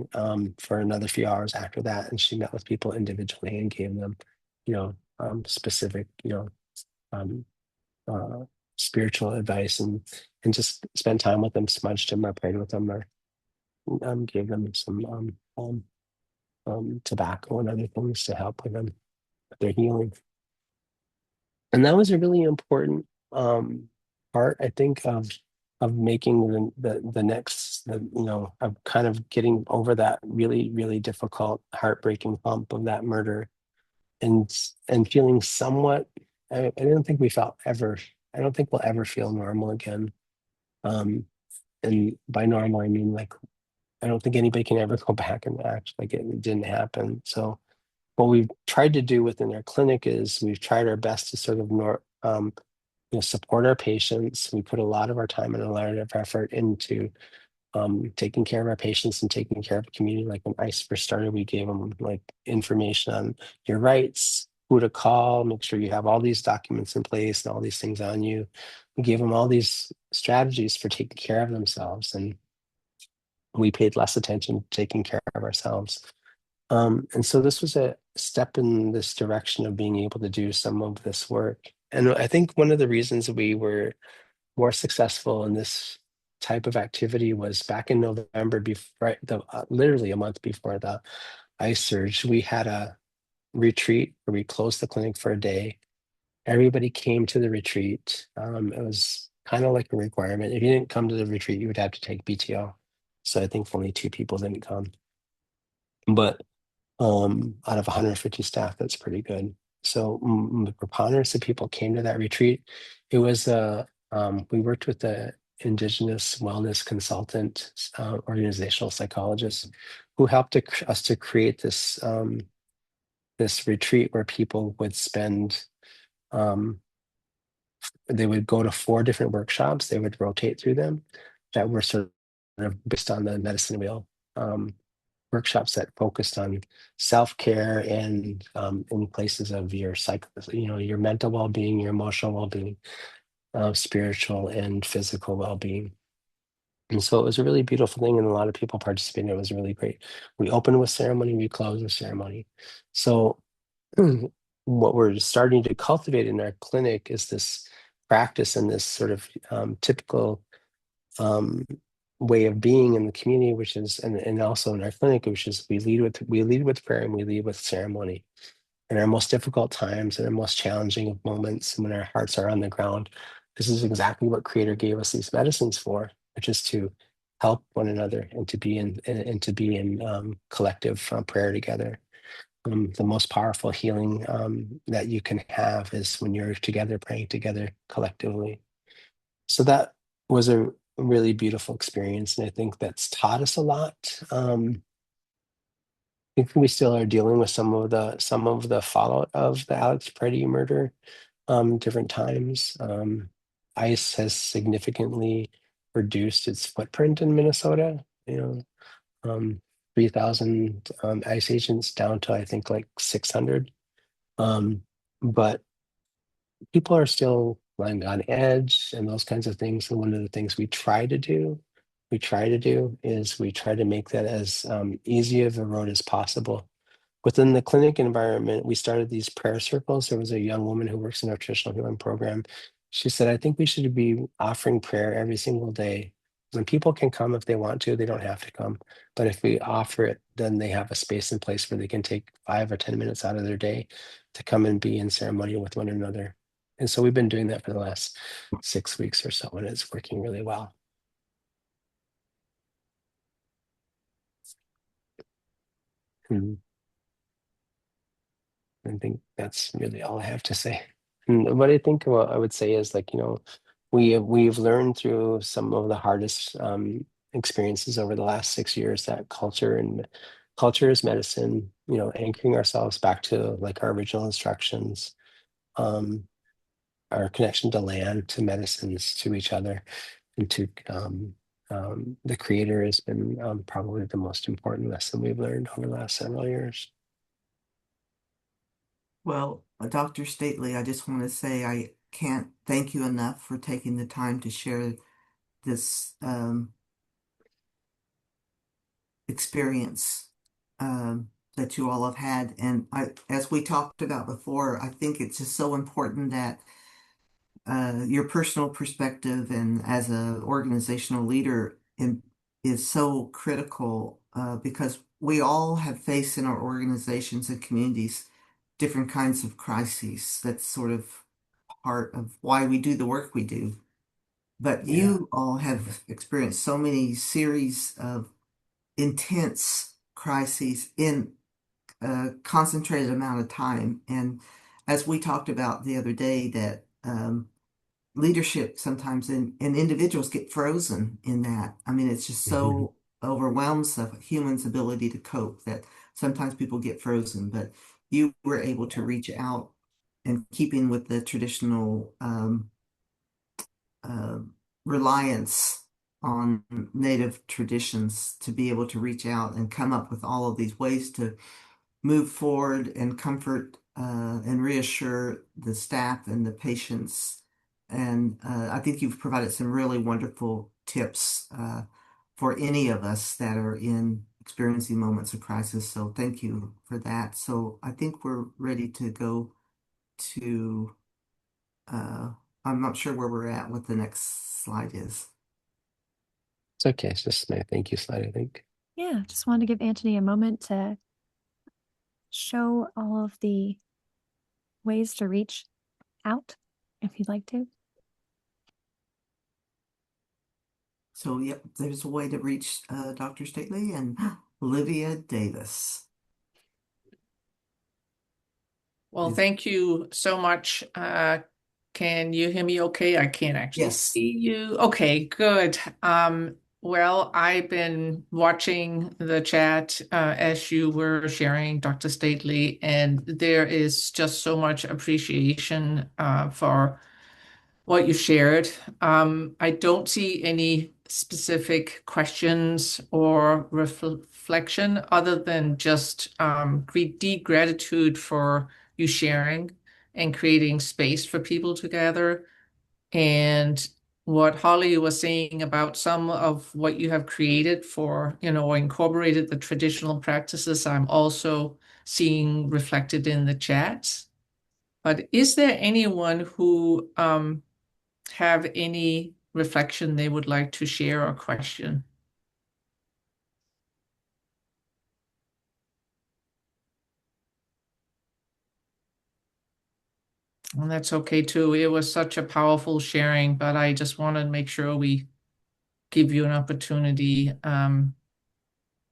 for another few hours after that, and she met with people individually and gave them, specific, um, spiritual advice, and just spent time with them, smudged them or prayed with them, or gave them some tobacco and other things to help with them with their healing. And that was a really important part, I think, of making the next, of kind of getting over that really, really difficult, heartbreaking hump of that murder, and feeling somewhat. I don't think we felt ever. I don't think we'll ever feel normal again. And by normal, I mean like I don't think anybody can ever go back and act like it didn't happen. So what we've tried to do within our clinic is we've tried our best to sort of support our patients. We put a lot of our time and a lot of effort into taking care of our patients and taking care of the community. Like when ICE first started, we gave them like information on your rights, who to call, make sure you have all these documents in place and all these things on you. We gave them all these strategies for taking care of themselves, and we paid less attention to taking care of ourselves. And so this was a step in this direction of being able to do some of this work. And I think one of the reasons we were more successful in this type of activity was back in November, before literally a month before the ice surge. We had a retreat where we closed the clinic for a day. Everybody came to the retreat. It was kind of like a requirement. If you didn't come to the retreat, you would have to take BTO. So I think only 2 people didn't come. But out of 150 staff, that's pretty good. So the preponderance of people came to that retreat. It was we worked with the Indigenous Wellness Consultant, organizational psychologist, who helped us to create this retreat where people would spend. They would go to 4 different workshops. They would rotate through them that were sort of based on the medicine wheel. Workshops that focused on self-care and in places of your your mental well-being, your emotional well-being, spiritual and physical well-being. And so it was a really beautiful thing, and a lot of people participated. It was really great. We opened with ceremony, we closed with ceremony. So what we're starting to cultivate in our clinic is this practice and this sort of typical um, way of being in the community, which is and also in our clinic, which is we lead with prayer and we lead with ceremony. In our most difficult times and our most challenging of moments, when our hearts are on the ground, this is exactly what Creator gave us these medicines for, which is to help one another and to be in collective prayer together. The most powerful healing that you can have is when you're together praying together collectively. So that was a really beautiful experience, and I think that's taught us a lot. I think we still are dealing with some of the fallout of the Alex Preddy murder, different times. ICE has significantly reduced its footprint in Minnesota. 3,000 ICE agents down to I think like 600. But people are still lying on edge and those kinds of things. And one of the things we try to do is we try to make that as easy of a road as possible. Within the clinic environment, we started these prayer circles. There was a young woman who works in our traditional healing program. She said, I think we should be offering prayer every single day. When people can come if they want to, they don't have to come. But if we offer it, then they have a space and place where they can take 5 or 10 minutes out of their day to come and be in ceremony with one another. And so we've been doing that for the last 6 weeks or so, and it's working really well. And I think that's really all I have to say. And what I think what I would say is like, we've learned through some of the hardest experiences over the last 6 years that culture is medicine, anchoring ourselves back to like our original instructions, um, our connection to land, to medicines, to each other, and to the Creator has been probably the most important lesson we've learned over the last several years. Well, Dr. Stately, I just want to say I can't thank you enough for taking the time to share this experience that you all have had. And as we talked about before, I think it's just so important that your personal perspective and as an organizational leader is so critical because we all have faced in our organizations and communities different kinds of crises. That's sort of part of why we do the work we do. But Yeah. you all have experienced so many series of intense crises in a concentrated amount of time. And as we talked about the other day, that leadership sometimes and individuals get frozen in that. I mean, it's just so overwhelms a human's ability to cope, that sometimes people get frozen, but you were able to reach out in keeping with the traditional uh, reliance on native traditions to be able to reach out and come up with all of these ways to move forward and comfort and reassure the staff and the patients. And I think you've provided some really wonderful tips for any of us that are in experiencing moments of crisis. So thank you for that. So I think we're ready to go to, uh, I'm not sure where we're at, what the next slide is. It's okay. It's just my thank you slide, I think. Yeah, just wanted to give Anthony a moment to show all of the ways to reach out if you'd like to. So, yep, there's a way to reach Dr. Stately and Olivia Davis. Well, thank you so much. Can you hear me okay? I can't actually Yes. see you. Okay, good. Well, I've been watching the chat as you were sharing, Dr. Stately, and there is just so much appreciation for what you shared. I don't see any specific questions or reflection other than just deep gratitude for you sharing and creating space for people to gather. And what Holly was saying about some of what you have created for, incorporated the traditional practices, I'm also seeing reflected in the chats. But is there anyone who have any reflection they would like to share or question? And that's okay too. It was such a powerful sharing, but I just want to make sure we give you an opportunity.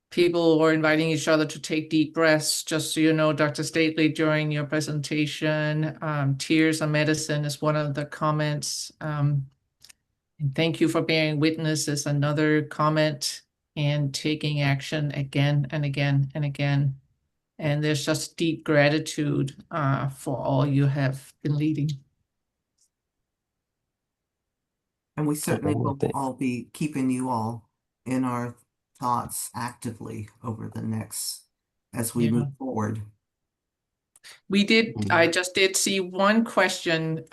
People were inviting each other to take deep breaths. Just so you know, Dr. Stately, during your presentation, tears are medicine is one of the comments. And thank you for bearing witness is another comment, and taking action again and again and again. And there's just deep gratitude for all you have been leading. And we certainly will Thank- all be keeping you all in our thoughts actively over the next, as we Yeah. move forward. I just did see one question.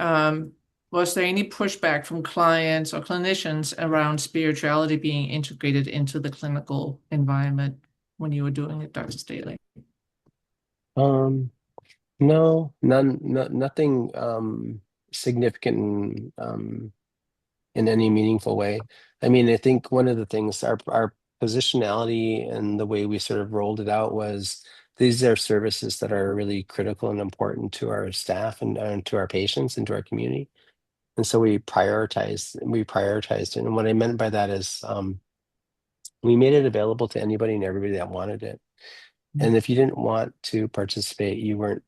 Was there any pushback from clients or clinicians around spirituality being integrated into the clinical environment when you were doing it, Dr. Staley? No, nothing significant in any meaningful way. I mean, I think one of the things, our positionality and the way we sort of rolled it out was these are services that are really critical and important to our staff and to our patients and to our community. And so we prioritized it. And what I meant by that is we made it available to anybody and everybody that wanted it. And if you didn't want to participate, you weren't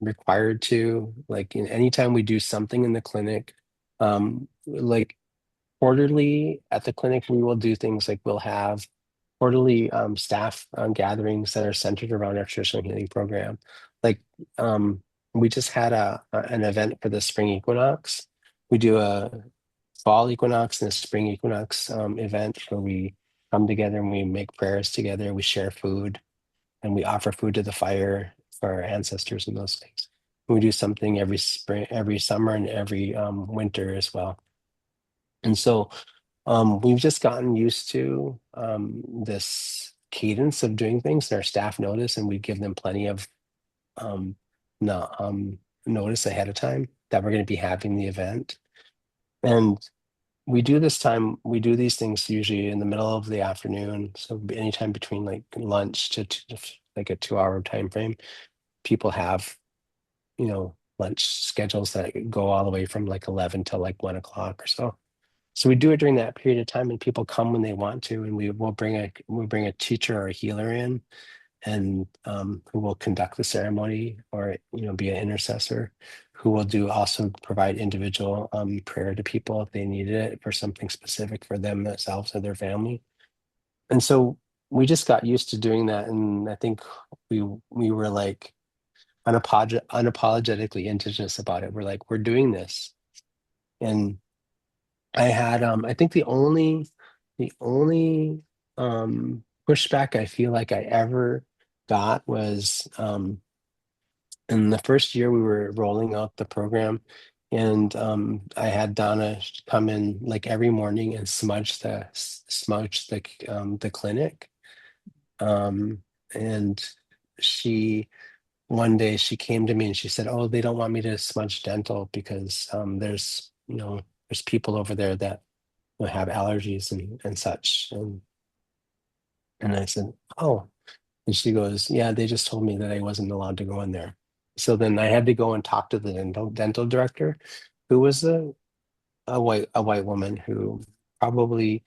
required to. Like anytime we do something in the clinic, like quarterly at the clinic, we will do things like we'll have quarterly staff gatherings that are centered around our traditional healing program. Like we just had an event for the spring equinox. We do a fall equinox and a spring equinox event where we come together and we make prayers together. We share food and we offer food to the fire for our ancestors and those things. We do something every spring, every summer, and every winter as well. And so we've just gotten used to this cadence of doing things, and our staff notice, and we give them plenty of no, notice ahead of time that we're going to be having the event. And we do these things usually in the middle of the afternoon. So anytime between like lunch to like a 2 hour time frame, people have, lunch schedules that go all the way from like 11 till like 1 o'clock or so. So we do it during that period of time, and people come when they want to, and we'll bring a teacher or a healer in, and who will conduct the ceremony or be an intercessor, who will also provide individual prayer to people if they needed it for something specific for them themselves or their family. And so we just got used to doing that, and I think we were like unapologetically indigenous about it. We're like, we're doing this. And I had I think the only pushback I feel like I ever got was in the first year we were rolling out the program, and I had Donna come in like every morning and smudge the clinic. um, and she one day she came to me and she said, "Oh, they don't want me to smudge dental because there's people over there that have allergies and such." And I said, "Oh." And she goes, "Yeah, they just told me that I wasn't allowed to go in there." So then I had to go and talk to the dental director, who was a white woman who probably,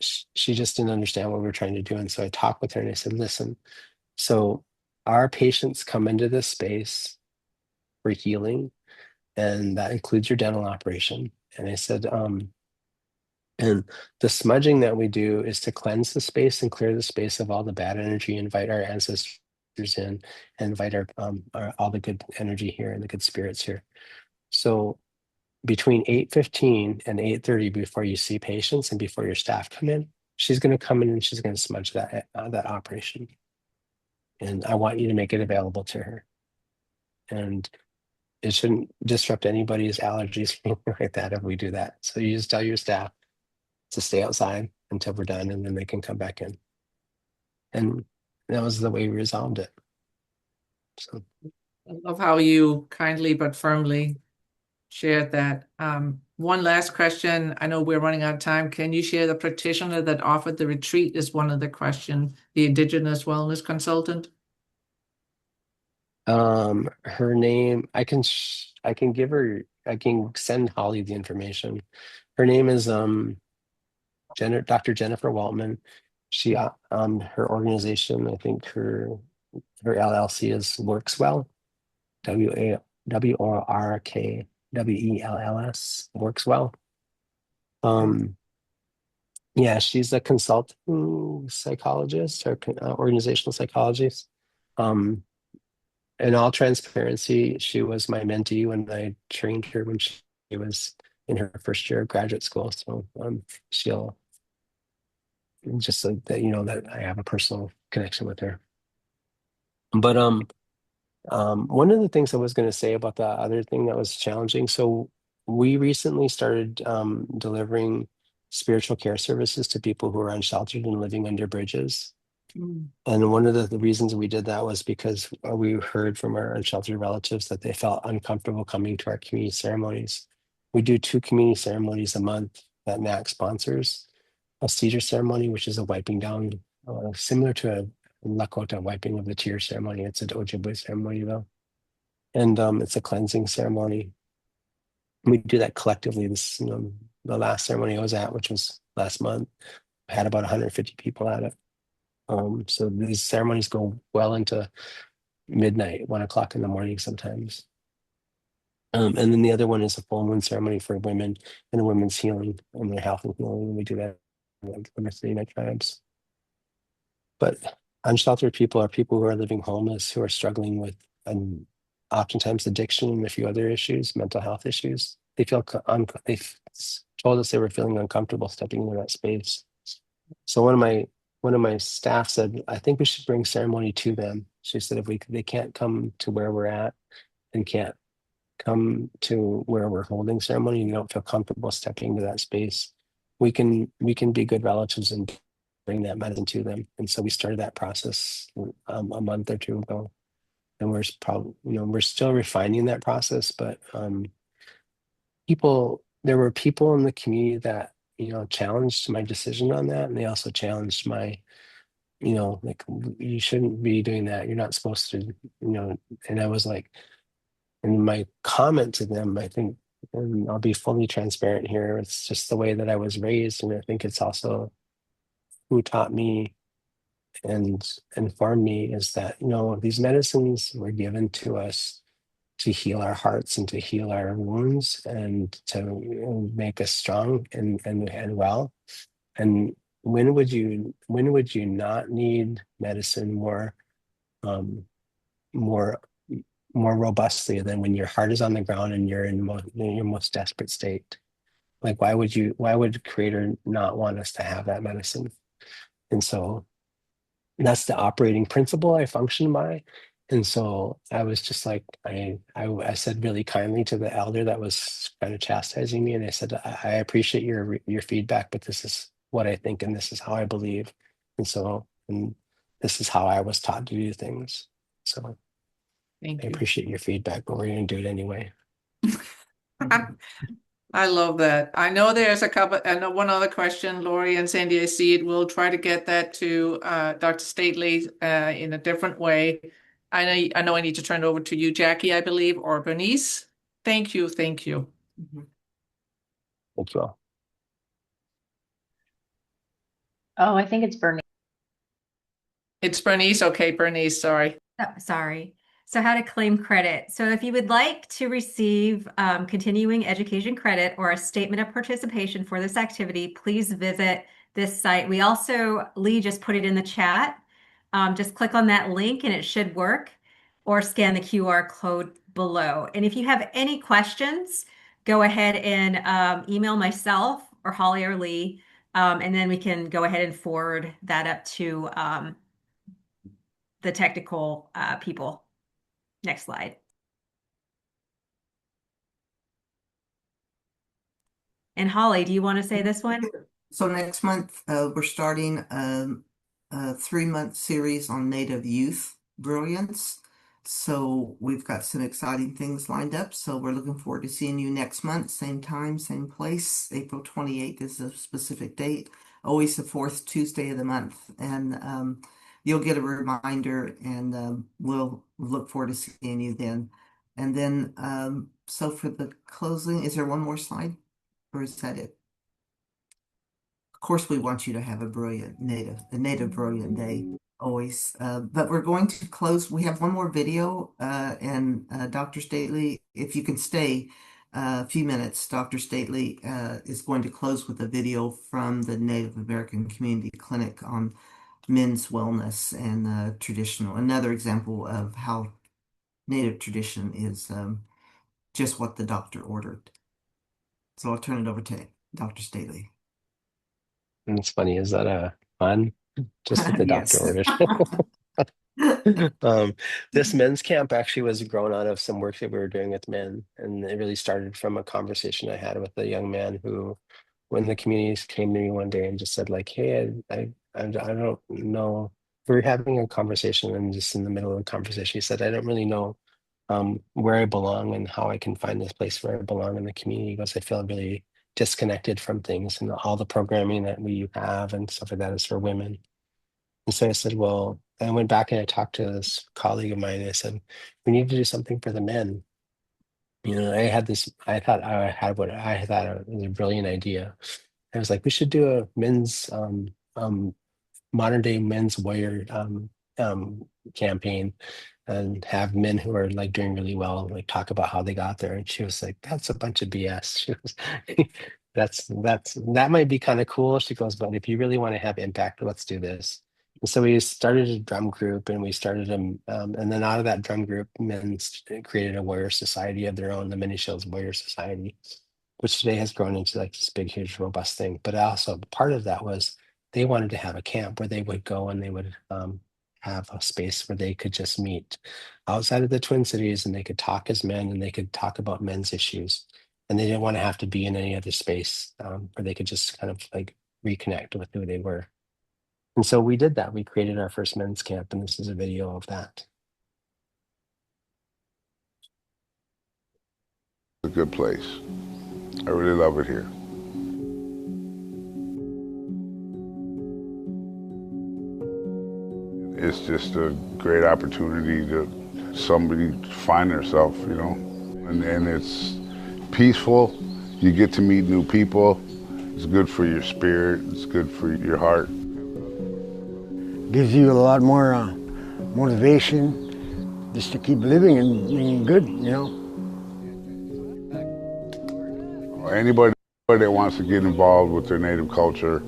she just didn't understand what we were trying to do. And so I talked with her and I said, "Listen, so our patients come into this space for healing, and that includes your dental operation." And I said, and the smudging that we do is to cleanse the space and clear the space of all the bad energy, invite our ancestors in, and invite all the good energy here and the good spirits here. So between 8:15 and 8:30, before you see patients and before your staff come in, she's going to come in and she's going to smudge that operation. And I want you to make it available to her. And it shouldn't disrupt anybody's allergies or anything like that if we do that. So you just tell your staff to stay outside until we're done, and then they can come back in. And that was the way we resolved it. So I love how you kindly but firmly shared that. One last question. I know we're running out of time. Can you share the practitioner that offered the retreat is one of the questions, the Indigenous Wellness Consultant? her name, I can send Holly the information. Her name is Dr. Jennifer Waltman. She her organization, I think her LLC is Works Well, WORKWELLS, Works Well. Yeah, she's a consulting psychologist or organizational psychologist. In all transparency, she was my mentee when I trained her when she was in her first year of graduate school. So she'll just so that you know that I have a personal connection with her. But one of the things I was going to say about the other thing that was challenging. So we recently started delivering spiritual care services to people who are unsheltered and living under bridges. And one of the reasons we did that was because we heard from our unsheltered relatives that they felt uncomfortable coming to our community ceremonies. We do 2 community ceremonies a month that NAC sponsors. A cedar ceremony, which is a wiping down, similar to a Lakota wiping of the tear ceremony. It's an Ojibwe ceremony though. And it's a cleansing ceremony. We do that collectively. The last ceremony I was at, which was last month, had about 150 people at it. So these ceremonies go well into midnight, 1 o'clock in the morning sometimes. And then the other one is a full moon ceremony for women and women's healing and their health and healing. And we do that with the Mennonite tribes. But unsheltered people are people who are living homeless, who are struggling with oftentimes addiction and a few other issues, mental health issues. They've told us they were feeling uncomfortable stepping into that space. So one of my staff said, "I think we should bring ceremony to them." She said, "If they can't come to where we're at and can't come to where we're holding ceremony, and you don't feel comfortable stepping into that space, we can be good relatives and bring that medicine to them." And so we started that process a month or 2 ago, and we're still refining that process. But there were people in the community that challenged my decision on that, and they also challenged my like, "You shouldn't be doing that. You're not supposed to," and I was like, and my comment to them, I think, and I'll be fully transparent here, it's just the way that I was raised, and I think it's also who taught me and informed me, is that these medicines were given to us to heal our hearts and to heal our wounds and to make us strong and well. And when would you not need medicine um, more more robustly than when your heart is on the ground and you're in your most desperate state? Like, why would creator not want us to have that medicine? And so that's the operating principle I function by. And so I was just like, I said really kindly to the elder that was kind of chastising me, and I said, I appreciate your feedback, but this is what I think, and this is how I believe, and this is how I was taught to do things. So Thank I you. appreciate your feedback, but we're going to do it anyway. I love that. I know there's a couple, I know one other question, Lori and Sandy, I see it. We'll try to get that to Dr. Stately in a different way. I know I need to turn it over to you, Jackie, I believe, or Bernice. Thank you, thank you. Thank you all. Oh, I think it's Bernie. It's Bernice. Okay, Bernice, sorry. Oh, sorry. So how to claim credit. So if you would like to receive continuing education credit or a statement of participation for this activity, please visit this site. We also, Lee just put it in the chat. Just click on that link and it should work, or scan the QR code below. And if you have any questions, go ahead and email myself or Holly or Lee, and then we can go ahead and forward that up to the technical people. Next slide. And Holly, do you want to say this one? So next month, we're starting a 3-month series on Native youth brilliance. So we've got some exciting things lined up. So we're looking forward to seeing you next month, same time, same place. April 28th is a specific date, always the fourth Tuesday of the month. And you'll get a reminder, and we'll look forward to seeing you then. And then, so for the closing, is there one more slide, or is that it? Of course, we want you to have a native brilliant day always. But we're going to close. We have one more video, and Dr. Stately, if you can stay a few minutes, Dr. Stately is going to close with a video from the Native American Community Clinic on men's wellness and another example of how Native tradition is just what the doctor ordered. So I'll turn it over to Dr. Stately. And it's funny, is that fun? Just what the doctor Yes. ordered. This men's camp actually was grown out of some work that we were doing with men, and it really started from a conversation I had with a young man who, when the communities came to me one day and just said like, "Hey, I don't know." We were having a conversation, and just in the middle of the conversation, he said, "I don't really know where I belong and how I can find this place where I belong in the community." He goes, "I feel really disconnected from things, and all the programming that we have and stuff like that is for women." And so I said, well, I went back and I talked to this colleague of mine, and I said, we need to do something for the men. I thought I had what I thought was a brilliant idea. I was like, we should do a men's modern day men's warrior campaign, and have men who are like doing really well like talk about how they got there. And she was like, that's a bunch of BS. She was that might be kind of cool. She goes, but if you really want to have impact, let's do this. And so we started a drum group, and we started and then out of that drum group, men created a warrior society of their own, the Many Shields Warrior Society, which today has grown into like this big, huge, robust thing. But also part of that was they wanted to have a camp where they would go and they would have a space where they could just meet outside of the Twin Cities, and they could talk as men, and they could talk about men's issues. And they didn't want to have to be in any other space where they could just kind of like reconnect with who they were. And so we did that. We created our first men's camp, and this is a video of that. It's a good place. I really love it here. It's just a great opportunity to somebody find themselves, you know, and it's peaceful. You get to meet new people. It's good for your spirit. It's good for your heart. Gives you a lot more motivation just to keep living and being good, you know. Anybody that wants to get involved with their native culture,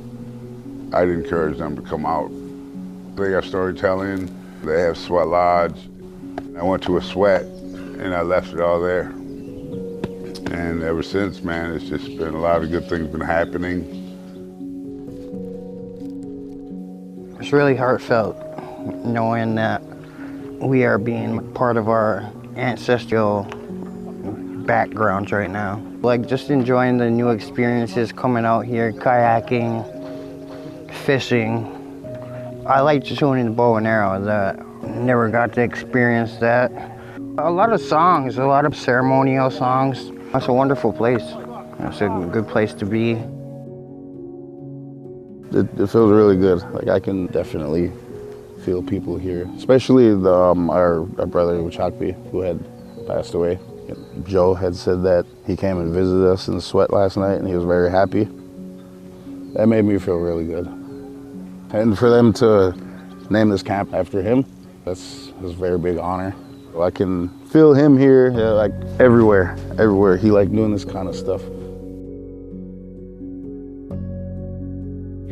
I'd encourage them to come out. They got storytelling, they have sweat lodge. I went to a sweat and I left it all there. And ever since, man, it's just been a lot of good things been happening. It's really heartfelt knowing that we are being part of our ancestral backgrounds right now. Like just enjoying the new experiences coming out here, kayaking, fishing. I like shooting the bow and arrow. That never got to experience that. A lot of songs, a lot of ceremonial songs. It's a wonderful place. It's a good place to be. It feels really good. Like I can definitely feel people here, especially our brother Uchakpi, who had passed away. Joe had said that he came and visited us in the sweat last night and he was very happy. That made me feel really good. And for them to name this camp after him, that's a very big honor. I can feel him here, like everywhere. He liked doing this kind of stuff.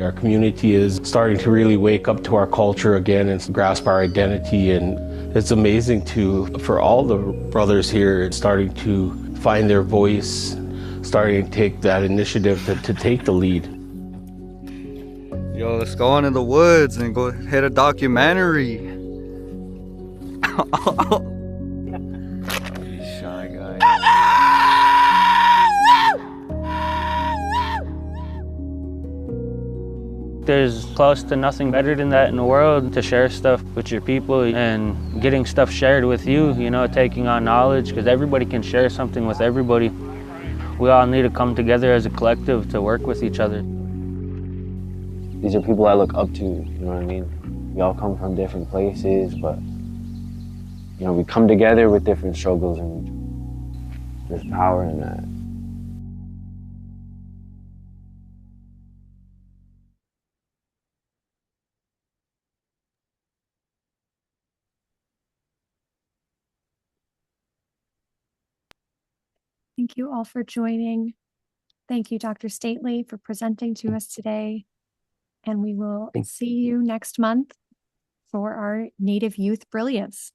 Our community is starting to really wake up to our culture again and grasp our identity, and it's amazing for all the brothers here starting to find their voice, starting to take that initiative to take the lead. Yo, let's go on in the woods and go hit a documentary. Shy guy. There's close to nothing better than that in the world, to share stuff with your people and getting stuff shared with you, you know, taking on knowledge, because everybody can share something with everybody. We all need to come together as a collective to work with each other. These are people I look up to, you know what I mean? We all come from different places, but you know, we come together with different struggles, and there's power in that. Thank you all for joining. Thank you, Dr. Stately, for presenting to us today. And we will see you next month for our Native Youth Brilliance.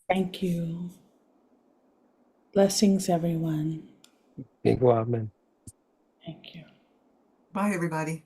Thank you. Blessings, everyone. Thank you, Amen. Thank you. Bye, everybody.